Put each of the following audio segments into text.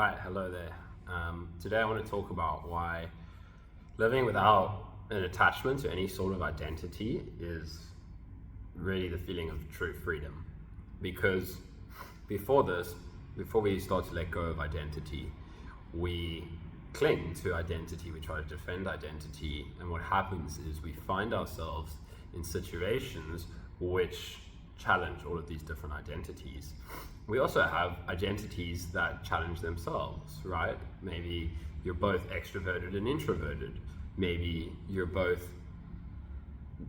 right, hello there. Today I want to talk about why living without an attachment to any sort of identity is really the feeling of true freedom. Because before we start to let go of identity, we cling to identity, we try to defend identity, and what happens is we find ourselves in situations which challenge all of these different identities. We also have identities that challenge themselves, right? Maybe you're both extroverted and introverted. Maybe you're both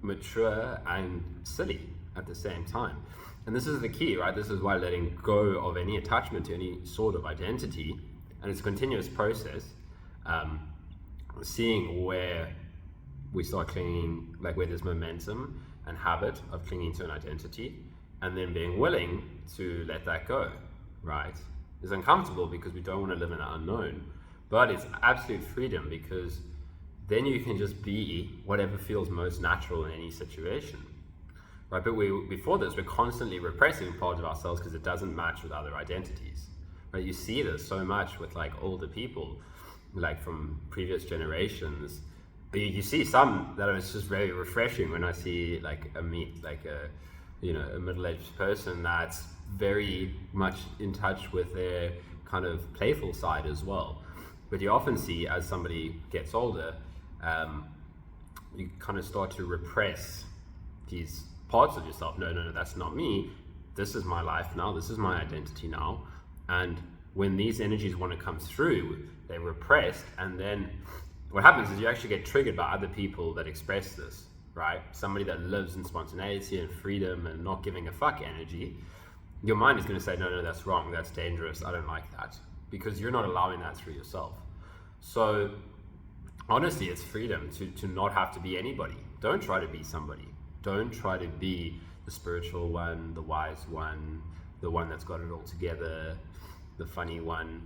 mature and silly at the same time. And this is the key, right? This is why letting go of any attachment to any sort of identity, and it's a continuous process, seeing where we start clinging, like where there's momentum and habit of clinging to an identity, and then being willing to let that go, right? It's uncomfortable because we don't want to live in the unknown, but it's absolute freedom because then you can just be whatever feels most natural in any situation, right? But before this, we're constantly repressing parts of ourselves because it doesn't match with other identities, right? You see this so much with like older people, like from previous generations. You see some that it's just very refreshing when I see like a middle-aged person that's very much in touch with their kind of playful side as well. But you often see as somebody gets older, you kind of start to repress these parts of yourself. No, that's not me. This is my life now. This is my identity now. And when these energies want to come through, they're repressed. And then what happens is you actually get triggered by other people that express this, right? Somebody that lives in spontaneity and freedom and not giving a fuck energy. Your mind is going to say, no, that's wrong. That's dangerous. I don't like that, because you're not allowing that through yourself. So honestly, it's freedom to not have to be anybody. Don't try to be somebody. Don't try to be the spiritual one, the wise one, the one that's got it all together, the funny one.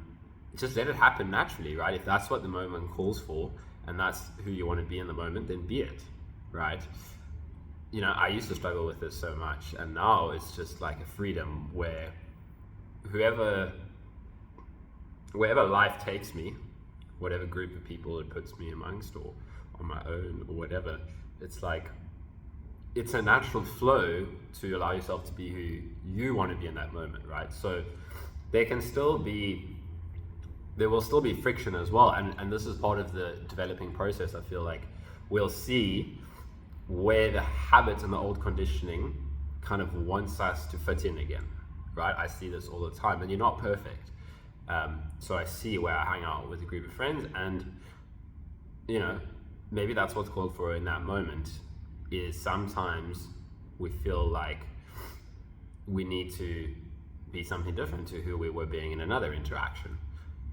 Just let it happen naturally, right? If that's what the moment calls for and that's who you want to be in the moment, then be it, right? You know, I used to struggle with this so much, and now it's just like a freedom where wherever life takes me, whatever group of people it puts me amongst or on my own or whatever, it's like it's a natural flow to allow yourself to be who you want to be in that moment, right? So there will still be friction as well, and this is part of the developing process. I feel like we'll see where the habits and the old conditioning kind of wants us to fit in again, right? I see this all the time, and you're not perfect. So I see where I hang out with a group of friends, and you know, maybe that's what's called for in that moment, is sometimes we feel like we need to be something different to who we were being in another interaction.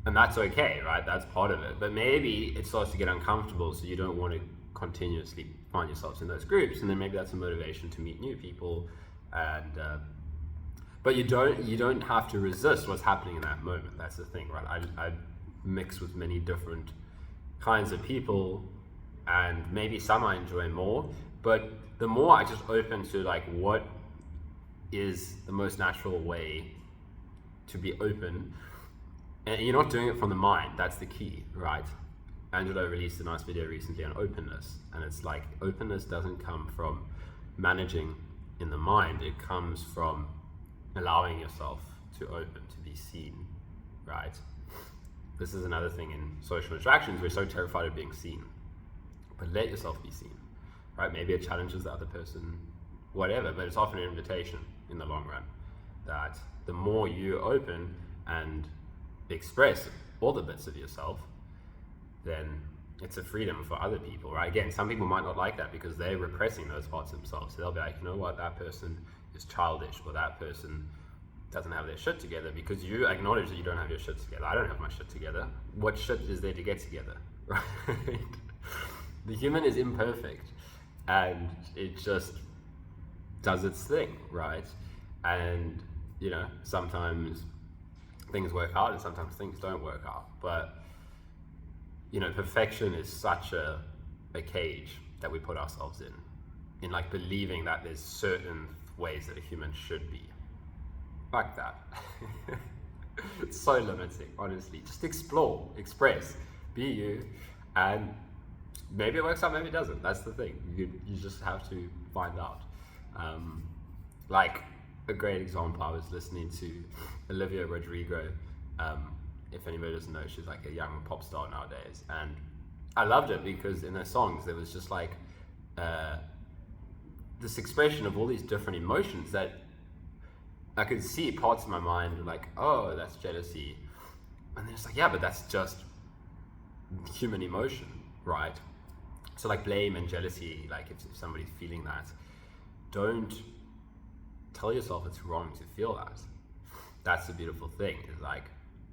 And that's okay, right? That's part of it. But maybe it starts to get uncomfortable, so you don't want to continuously find yourselves in those groups, and then maybe that's a motivation to meet new people. And but you don't have to resist what's happening in that moment. That's the thing, right? I mix with many different kinds of people, and maybe some I enjoy more, but the more I just open to like what is the most natural way to be open. And you're not doing it from the mind, that's the key, right? Angelo released a nice video recently on openness, and it's like openness doesn't come from managing in the mind, it comes from allowing yourself to open, to be seen, right? This is another thing in social interactions, we're so terrified of being seen, but let yourself be seen, right? Maybe it challenges the other person, whatever, but it's often an invitation in the long run, that the more you open and express all the bits of yourself, then it's a freedom for other people, right? Again, some people might not like that because they're repressing those parts of themselves. So they'll be like, you know what, that person is childish, or that person doesn't have their shit together, because you acknowledge that you don't have your shit together. I don't have my shit together. What shit is there to get together, right? The human is imperfect, and it just does its thing, right? And, you know, sometimes things work out and sometimes things don't work out, but you know, perfection is such a cage that we put ourselves in like believing that there's certain ways that a human should be. Fuck that. It's so limiting, honestly. Just explore, express, be you, and maybe it works out, maybe it doesn't. That's the thing. You just have to find out. Like a great example, I was listening to Olivia Rodrigo. If anybody doesn't know, she's like a young pop star nowadays, and I loved it because in her songs there was just like this expression of all these different emotions that I could see parts of my mind like, oh, that's jealousy, and then it's like, yeah, but that's just human emotion, right? So like blame and jealousy, like if somebody's feeling that, don't tell yourself it's wrong to feel that. That's the beautiful thing, is like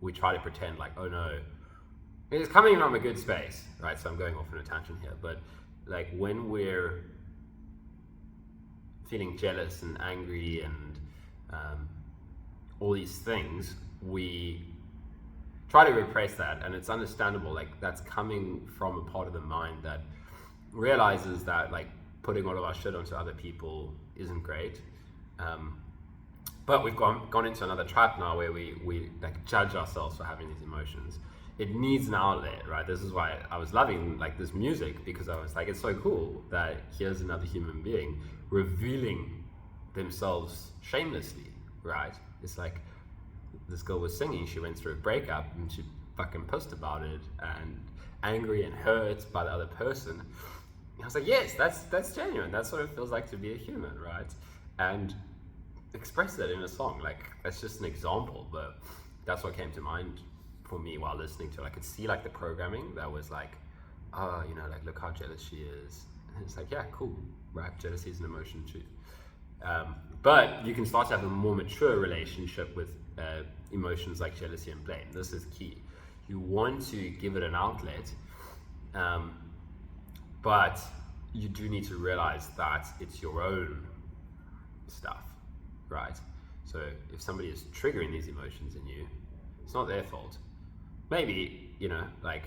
we try to pretend like, oh no, it's coming from a good space, right? So I'm going off on a tangent here, but like when we're feeling jealous and angry and all these things, we try to repress that, and it's understandable. Like that's coming from a part of the mind that realizes that like putting all of our shit onto other people isn't great. But we've gone into another trap now where we like judge ourselves for having these emotions. It needs an outlet, right? This is why I was loving like this music, because I was like, it's so cool that here's another human being revealing themselves shamelessly, right? It's like this girl was singing, she went through a breakup and she fucking pissed about it and angry and hurt by the other person. And I was like, yes, that's genuine. That's what it feels like to be a human, right? And express that in a song. Like that's just an example, but that's what came to mind for me while listening to it. I could see like the programming that was like, oh, you know, like look how jealous she is. And it's like, yeah, cool, right? Jealousy is an emotion too. But you can start to have a more mature relationship with emotions like jealousy and blame. This is key. You want to give it an outlet, but you do need to realize that it's your own stuff, right? So if somebody is triggering these emotions in you, it's not their fault. Maybe, you know, like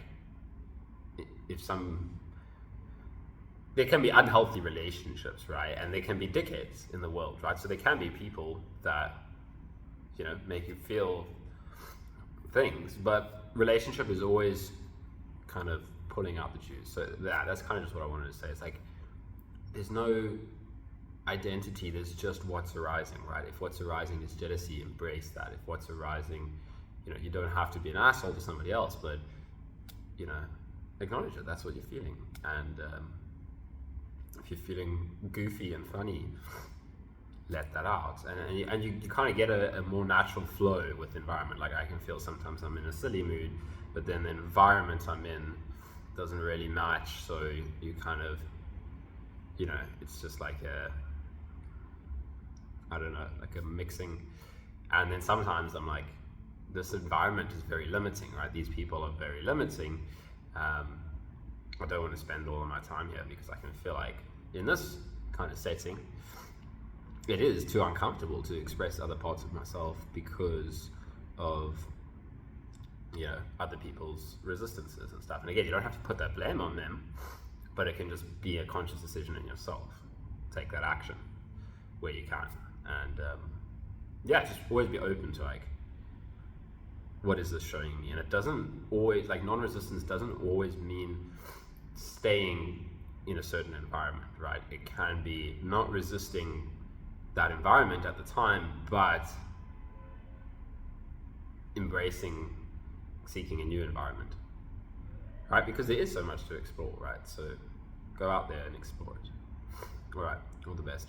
there can be unhealthy relationships, right? And there can be dickheads in the world, right? So there can be people that, you know, make you feel things, but relationship is always kind of pulling out the juice. So that's kind of just what I wanted to say. It's like, there's no identity, there's just what's arising, right? If what's arising is jealousy, embrace that. If what's arising, you know, you don't have to be an asshole to somebody else, but, you know, acknowledge it. That's what you're feeling. And if you're feeling goofy and funny, let that out. And you kind of get a more natural flow with the environment. Like I can feel sometimes I'm in a silly mood, but then the environment I'm in doesn't really match. So you kind of, you know, it's just like I don't know, like a mixing. And then sometimes I'm like, this environment is very limiting, right? These people are very limiting. I don't want to spend all of my time here because I can feel like in this kind of setting, it is too uncomfortable to express other parts of myself because of, you know, other people's resistances and stuff. And again, you don't have to put that blame on them, but it can just be a conscious decision in yourself. Take that action where you can. And yeah, just always be open to like, what is this showing me? And it doesn't always, like non-resistance doesn't always mean staying in a certain environment, right? It can be not resisting that environment at the time, but embracing, seeking a new environment, right? Because there is so much to explore, right? So go out there and explore it. All right, all the best.